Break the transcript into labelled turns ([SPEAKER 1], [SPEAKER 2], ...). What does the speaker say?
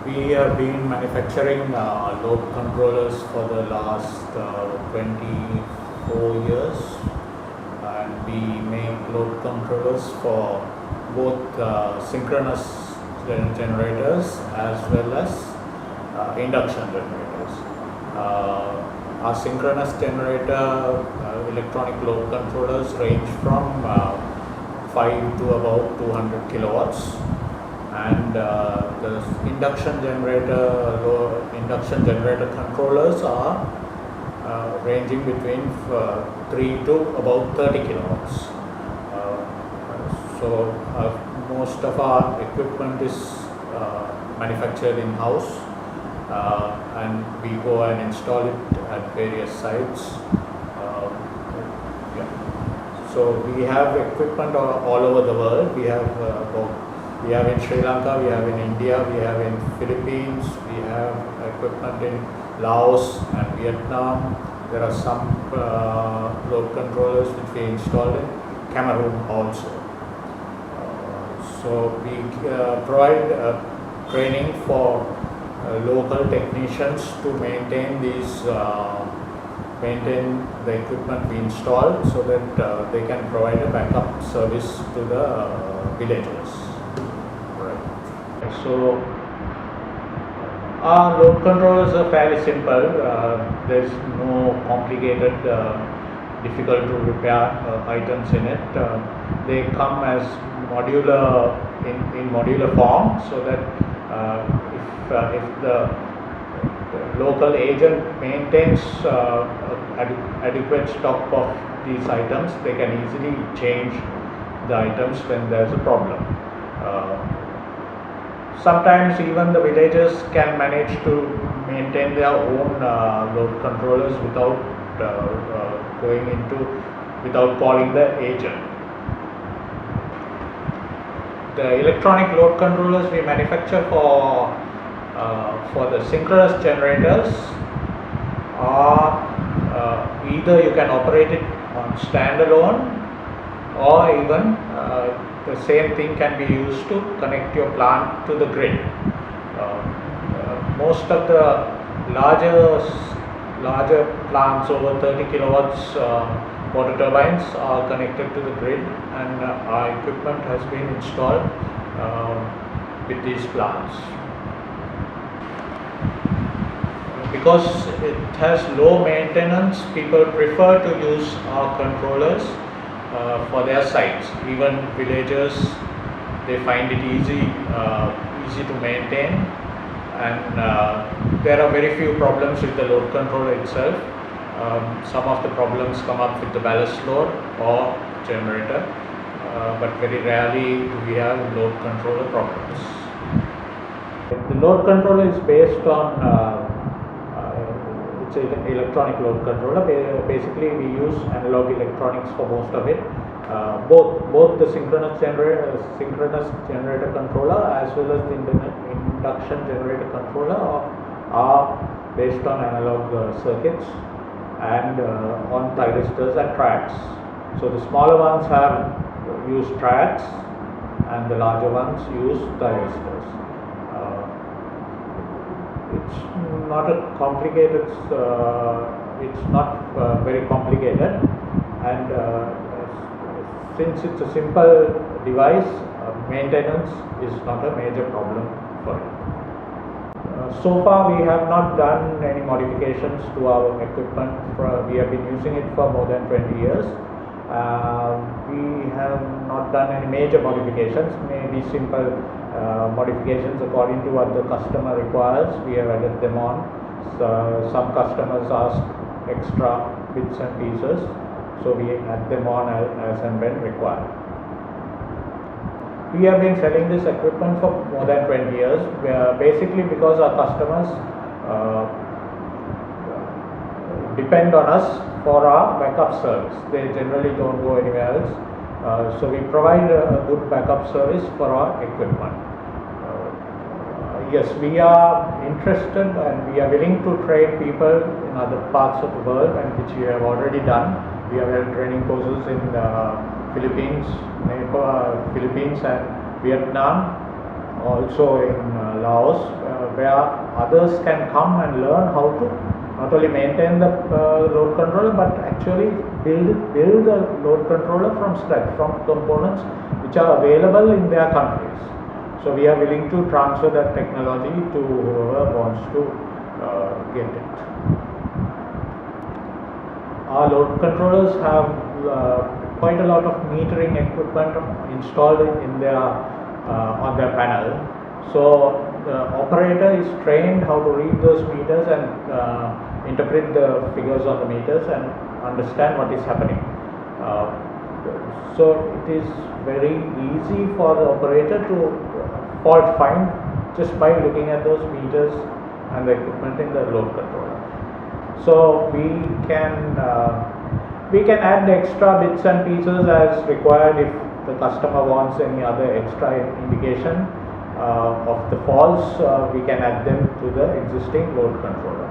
[SPEAKER 1] We have been manufacturing load controllers for the last 24 years, and we make load controllers for both synchronous generators as well as induction generators. Our synchronous generator electronic load controllers range from 5 to about 200 kilowatts, and the induction generator controllers are ranging between 3 to about 30 kilowatts. Most of our equipment is manufactured in house, and we go and install it at various sites. So we have equipment all over the world. We have in Sri Lanka, we have in India, we have in Philippines, we have equipment in Laos and Vietnam. There are some load controllers which we installed in Cameroon also. So we provide training for local technicians to maintain the equipment we install, so that they can provide a backup service to the villagers. So our load controllers are fairly simple. There's no complicated, difficult to repair items in it. They come as modular in modular form, so that if the local agent maintains adequate stock of these items, they can easily change the items when there's a problem. Sometimes even the villagers can manage to maintain their own load controllers without without calling the agent. The electronic load controllers we manufacture for the synchronous generators are either you can operate it on standalone, or even the same thing can be used to connect your plant to the grid. Most of the larger plants over 30 kilowatts water turbines are connected to the grid, and our equipment has been installed with these plants. Because it has low maintenance, people prefer to use our controllers for their sites. Even villagers, they find it easy to maintain, and there are very few problems with the load controller itself. Some of the problems come up with the ballast load or generator, but very rarely do we have load controller problems. The load controller is based on it's an electronic load controller. Basically, we use analog electronics for most of it. Both the synchronous generator controller as well as the induction generator controller are based on analog circuits and on thyristors and tracks. So the smaller ones use tracks, and the larger ones use thyristors. It's not a complicated. It's not very complicated, and since it's a simple device, maintenance is not a major problem for it. So far, we have not done any modifications to our equipment. We have been using it for more than 20 years. We have not done any major modifications, maybe simple modifications according to what the customer requires. We have added them on. So some customers ask extra bits and pieces, so we add them on as and when required. We have been selling this equipment for more than 20 years, basically because our customers depend on us for our backup service. They generally don't go anywhere else, so we provide a good backup service for our equipment. Yes, we are interested and we are willing to train people in other parts of the world, and which we have already done. We have held training courses in Philippines, Nepal, Philippines and Vietnam, also in Laos, where where others can come and learn how to not only maintain the load controller but actually build the load controller from scratch, from components which are available in their countries. So we are willing to transfer that technology to whoever wants to get it. Our load controllers have quite a lot of metering equipment installed in their on their panel. So the operator is trained how to read those meters and interpret the figures on the meters and understand what is happening. So it is very easy for the operator to fault find just by looking at those meters and the equipment in the load controller. So we can add extra bits and pieces as required if the customer wants any other extra indication of the faults. We can add them to the existing load controller.